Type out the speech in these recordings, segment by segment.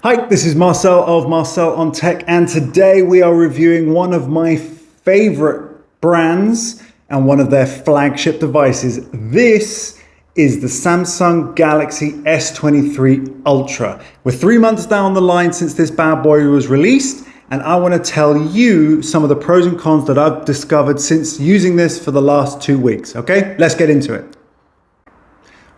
Hi, this is Marcel of Marcel on Tech, and today we are reviewing one of my favorite brands and one of their flagship devices. This is the Samsung Galaxy S23 Ultra. We're 3 months down the line since this bad boy was released, and I want to tell you some of the pros and cons that I've discovered since using this for the last 2 weeks. Okay, let's get into it.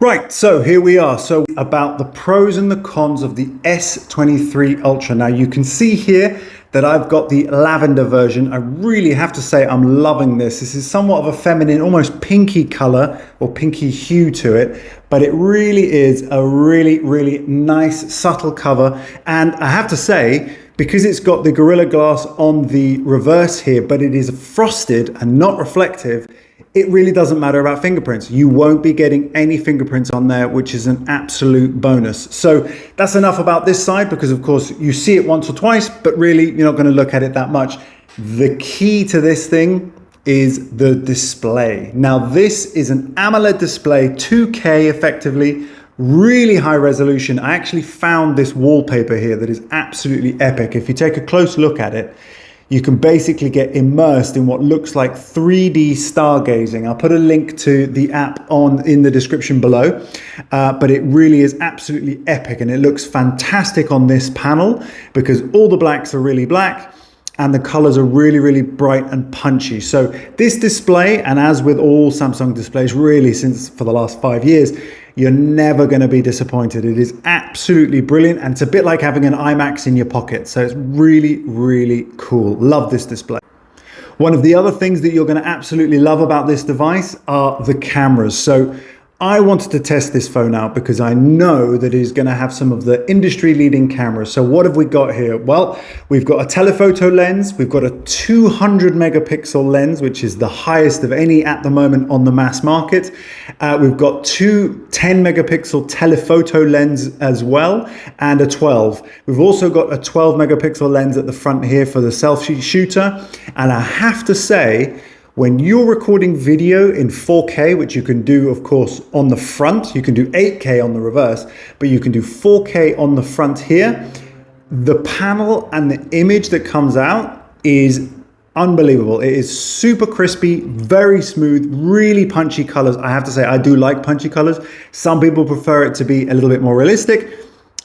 Right, so here we are. So about the pros and the cons of the S23 Ultra. Now you can see here that I've got the lavender version. I really have to say I'm loving this. This is somewhat of a feminine, almost pinky color or pinky hue to it, but it really is a really nice subtle cover. And I have to say, because it's got the Gorilla Glass on the reverse here, but it is frosted and not reflective, it really doesn't matter about fingerprints. You won't be getting any fingerprints on there, which is an absolute bonus. So that's enough about this side, because of course you see it once or twice, but really you're not going to look at it that much. The key to this thing is the display. Now this is an AMOLED display, 2K effectively, really high resolution. I actually found this wallpaper here that is absolutely epic. If you take a close look at it, you can basically get immersed in what looks like 3D stargazing. I'll put a link to the app in the description below, but it really is absolutely epic, and it looks fantastic on this panel because all the blacks are really black and the colors are really bright and punchy. So this display, and as with all Samsung displays really since for the last 5 years, you're never going to be disappointed. It is absolutely brilliant, and it's a bit like having an IMAX in your pocket. So it's really cool. Love this display. One of the other things that you're going to absolutely love about this device are the cameras. So I wanted to test this phone out because I know that it is going to have some of the industry leading cameras. So what have we got here? Well, we've got a telephoto lens. We've got a 200 megapixel lens, which is the highest of any at the moment on the mass market. We've got two 10 megapixel telephoto lens as well, and a 12. We've also got a 12 megapixel lens at the front here for the selfie shooter. And I have to say, when you're recording video in 4K, which you can do, of course, on the front, you can do 8K on the reverse, but you can do 4K on the front here, the panel and the image that comes out is unbelievable. It is super crispy, very smooth, really punchy colors. I have to say, I do like punchy colors. Some people prefer it to be a little bit more realistic.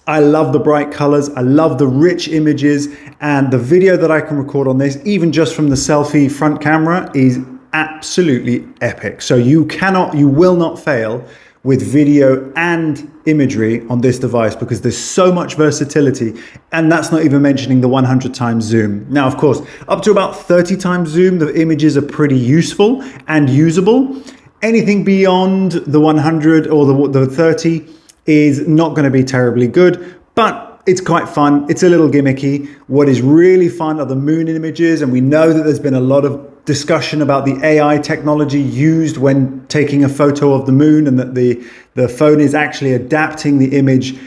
I love the bright colors, I love the rich images, and the video that I can record on this, even just from the selfie front camera, is absolutely epic. So you will not fail with video and imagery on this device because there's so much versatility, and that's not even mentioning the 100 times zoom. Now, of course, up to about 30 times zoom, the images are pretty useful and usable. Anything beyond the 100 or the 30 is not going to be terribly good, but it's quite fun. It's a little gimmicky. What is really fun are the moon images, and we know that there's been a lot of discussion about the AI technology used when taking a photo of the moon, and that the phone is actually adapting the image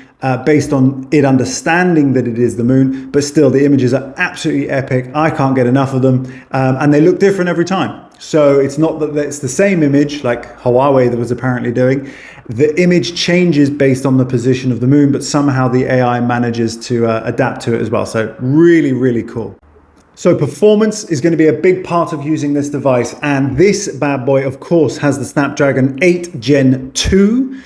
based on it understanding that it is the moon, but still the images are absolutely epic. I can't get enough of them, and they look different every time. So it's not that it's the same image like Huawei that was apparently doing. The image changes based on the position of the moon, but somehow the AI manages to adapt to it as well. So really cool. So performance is going to be a big part of using this device. And this bad boy, of course, has the Snapdragon 8 Gen 2,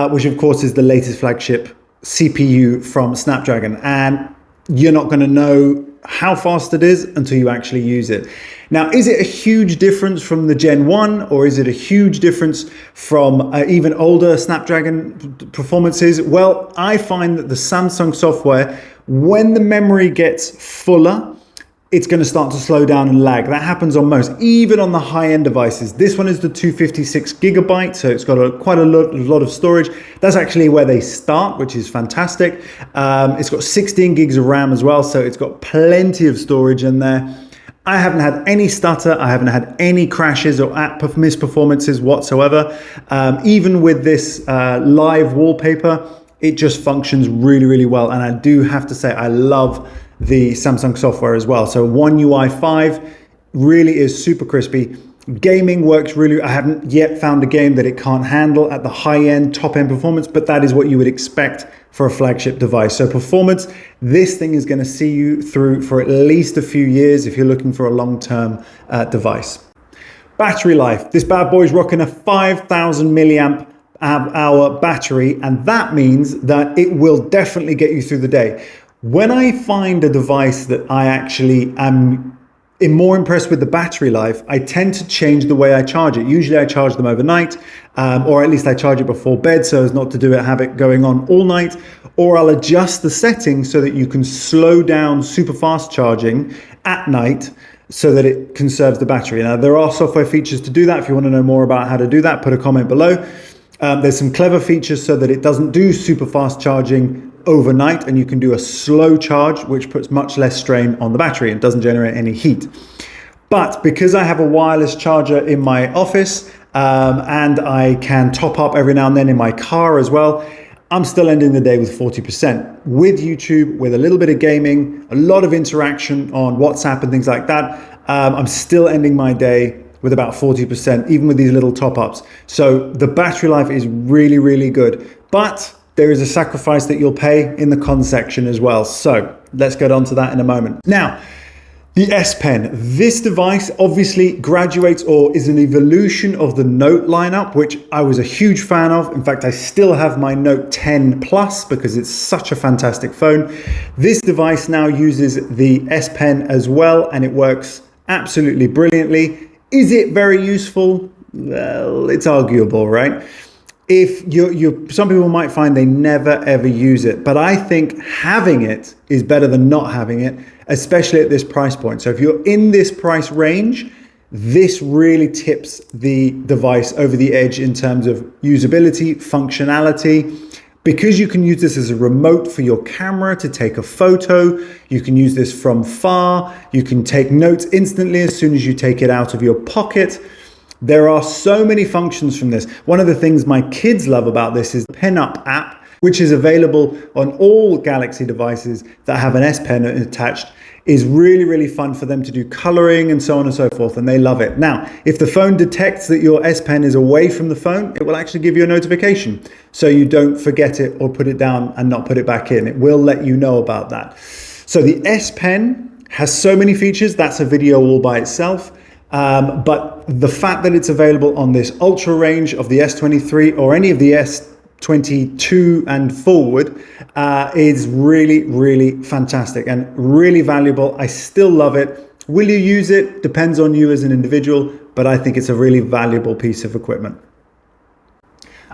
which of course is the latest flagship CPU from Snapdragon. And you're not going to know how fast it is until you actually use it. Now, is it a huge difference from the Gen 1, or is it a huge difference from even older Snapdragon performances? Well, I find that the Samsung software, when the memory gets fuller, it's going to start to slow down and lag. That happens on most, even on the high-end devices. This one is the 256 gigabyte, so it's got quite a lot of storage. That's actually where they start, which is fantastic. It's got 16 gigs of RAM as well, so it's got plenty of storage in there. I haven't had any stutter. I haven't had any crashes or app misperformances whatsoever. Even with this live wallpaper, it just functions really well. And I do have to say, I love the Samsung software as well. So One UI 5 really is super crispy. Gaming works really. I haven't yet found a game that it can't handle at the high end, top end performance, but that is what you would expect for a flagship device. So performance, this thing is going to see you through for at least a few years if you're looking for a long-term device. Battery life. This bad boy is rocking a 5,000 milliamp hour battery, and that means that it will definitely get you through the day. When I find a device that I actually am more impressed with the battery life, I tend to change the way I charge it. Usually I charge them overnight, or at least I charge it before bed so as not to have it going on all night, or I'll adjust the settings so that you can slow down super fast charging at night so that it conserves the battery. Now, there are software features to do that. If you want to know more about how to do that, put a comment below. There's some clever features so that it doesn't do super fast charging overnight, and you can do a slow charge, which puts much less strain on the battery and doesn't generate any heat. But because I have a wireless charger in my office, and I can top up every now and then in my car as well, I'm still ending the day with 40%. With YouTube, with a little bit of gaming, a lot of interaction on WhatsApp and things like that, I'm still ending my day with about 40%, even with these little top-ups. So the battery life is really, really good. But there is a sacrifice that you'll pay in the cons section as well. So let's get on to that in a moment. Now, the S Pen. This device obviously graduates or is an evolution of the Note lineup, which I was a huge fan of. In fact, I still have my Note 10 Plus because it's such a fantastic phone. This device now uses the S Pen as well, and it works absolutely brilliantly. Is it very useful? Well, it's arguable, right? If some people might find they never ever use it, but I think having it is better than not having it, especially at this price point. So if you're in this price range, this really tips the device over the edge in terms of usability, functionality, because you can use this as a remote for your camera to take a photo. You can use this from far. You can take notes instantly as soon as you take it out of your pocket. There are so many functions from this. One of the things my kids love about this is the Pen Up app, which is available on all Galaxy devices that have an S Pen attached. Is really, really fun for them to do coloring and so on and so forth, and they love it. Now, if the phone detects that your S Pen is away from the phone, it will actually give you a notification so you don't forget it or put it down and not put it back in. It will let you know about that. So the S Pen has so many features. That's a video all by itself. But the fact that it's available on this ultra range of the S23 or any of the S22 and forward is really, really fantastic and really valuable. I still love it. Will you use it? Depends on you as an individual, but I think it's a really valuable piece of equipment.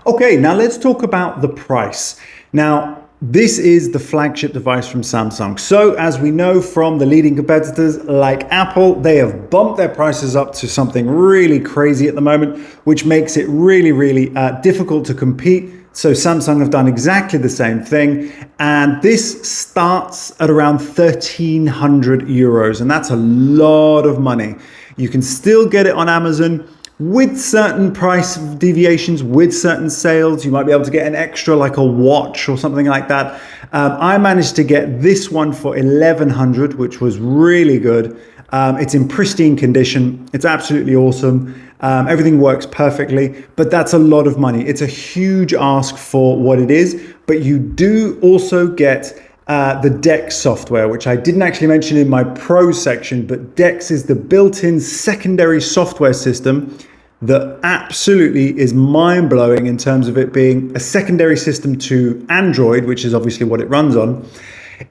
Okay, now let's talk about the price. Now, this is the flagship device from Samsung. So as we know from the leading competitors like Apple, they have bumped their prices up to something really crazy at the moment, which makes it really, really difficult to compete. So Samsung have done exactly the same thing. And this starts at around 1,300 euros. And that's a lot of money. You can still get it on Amazon with certain price deviations, with certain sales. You might be able to get an extra like a watch or something like that. I managed to get this one for 1,100, which was really good. It's in pristine condition. It's absolutely awesome. Everything works perfectly, but that's a lot of money. It's a huge ask for what it is, but you do also get the DeX software, which I didn't actually mention in my Pro section, but DeX is the built-in secondary software system that absolutely is mind-blowing in terms of it being a secondary system to Android, which is obviously what it runs on.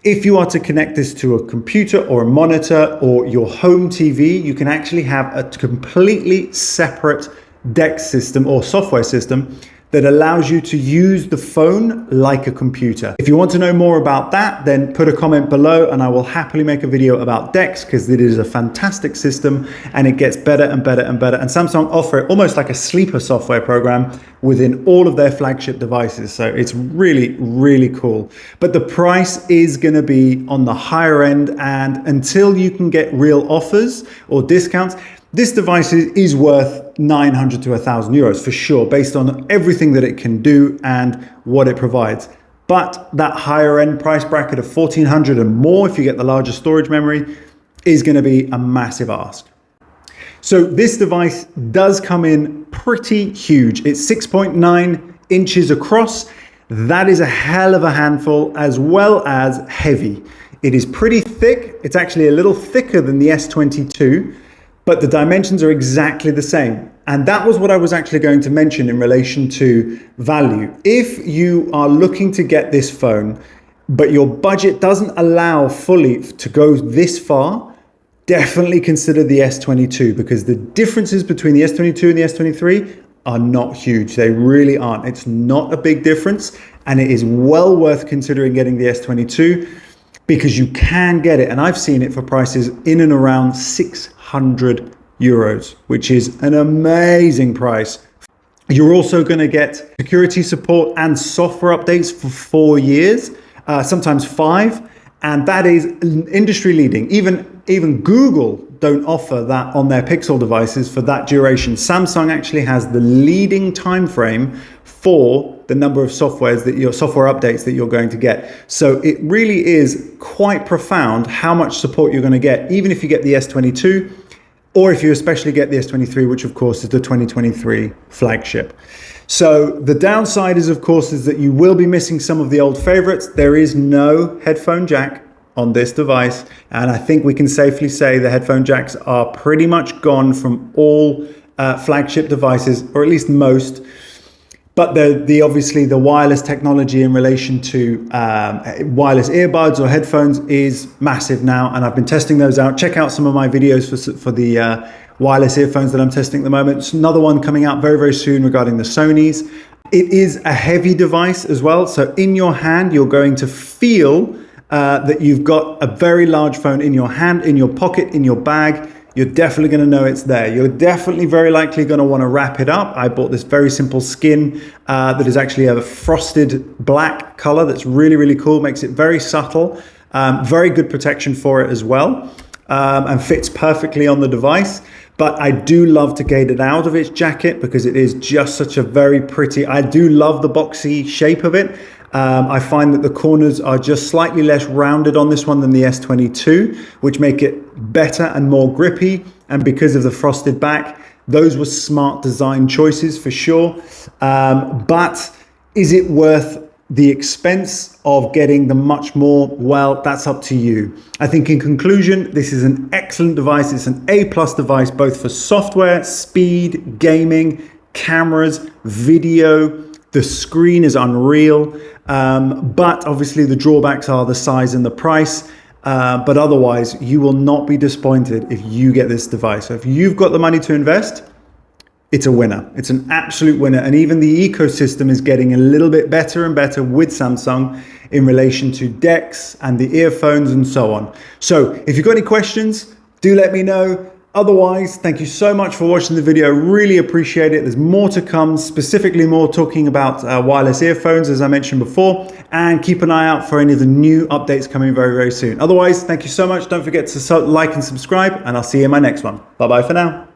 If you are to connect this to a computer or a monitor or your home TV, you can actually have a completely separate DeX system or software system that allows you to use the phone like a computer. If you want to know more about that, then put a comment below and I will happily make a video about DeX because it is a fantastic system and it gets better and better and better. And Samsung offer it almost like a sleeper software program within all of their flagship devices. So it's really, really cool. But the price is gonna be on the higher end, and until you can get real offers or discounts, this device is worth 900 to 1,000 euros for sure, based on everything that it can do and what it provides. But that higher end price bracket of 1,400 and more, if you get the larger storage memory, is going to be a massive ask. So this device does come in pretty huge. It's 6.9 inches across. That is a hell of a handful, as well as heavy. It is pretty thick. It's actually a little thicker than the S22, but the dimensions are exactly the same. And that was what I was actually going to mention in relation to value. If you are looking to get this phone, but your budget doesn't allow fully to go this far, definitely consider the S22, because the differences between the S22 and the S23 are not huge. They really aren't. It's not a big difference, and it is well worth considering getting the S22 because you can get it. And I've seen it for prices in and around 600 euros, which is an amazing price. You're also going to get security support and software updates for 4 years, sometimes 5. And that is industry leading. Even Google don't offer that on their Pixel devices for that duration. Samsung actually has the leading time frame for the number of software updates that you're going to get. So it really is quite profound how much support you're going to get, even if you get the S22, or if you especially get the S23, which of course is the 2023 flagship. So the downside is, of course, is that you will be missing some of the old favorites. There is no headphone jack on this device, and I think we can safely say the headphone jacks are pretty much gone from all flagship devices, or at least most. But obviously the wireless technology in relation to wireless earbuds or headphones is massive now, and I've been testing those out. Check out some of my videos for the wireless earphones that I'm testing at the moment. It's another one coming out very, very soon regarding the Sonys. It is a heavy device as well, so in your hand you're going to feel that you've got a very large phone in your hand, in your pocket, in your bag. You're definitely going to know it's there. You're definitely very likely going to want to wrap it up. I bought this very simple skin that is actually a frosted black color that's really, really cool. Makes it very subtle. Very good protection for it as well, and fits perfectly on the device. But I do love to get it out of its jacket because it is just such a very pretty, I do love the boxy shape of it. I find that the corners are just slightly less rounded on this one than the S22, which make it better and more grippy. And because of the frosted back, those were smart design choices for sure. But is it worth the expense of getting the much more? Well, that's up to you. I think in conclusion, this is an excellent device. It's an A+ device, both for software, speed, gaming, cameras, video. The screen is unreal, but obviously the drawbacks are the size and the price. But otherwise, you will not be disappointed if you get this device. So if you've got the money to invest, it's a winner. It's an absolute winner. And even the ecosystem is getting a little bit better and better with Samsung in relation to DeX and the earphones and so on. So if you've got any questions, do let me know. Otherwise, thank you so much for watching the video. Really appreciate it. There's more to come, specifically more talking about wireless earphones, as I mentioned before, and keep an eye out for any of the new updates coming very, very soon. Otherwise, thank you so much. Don't forget to like and subscribe, and I'll see you in my next one. Bye-bye for now.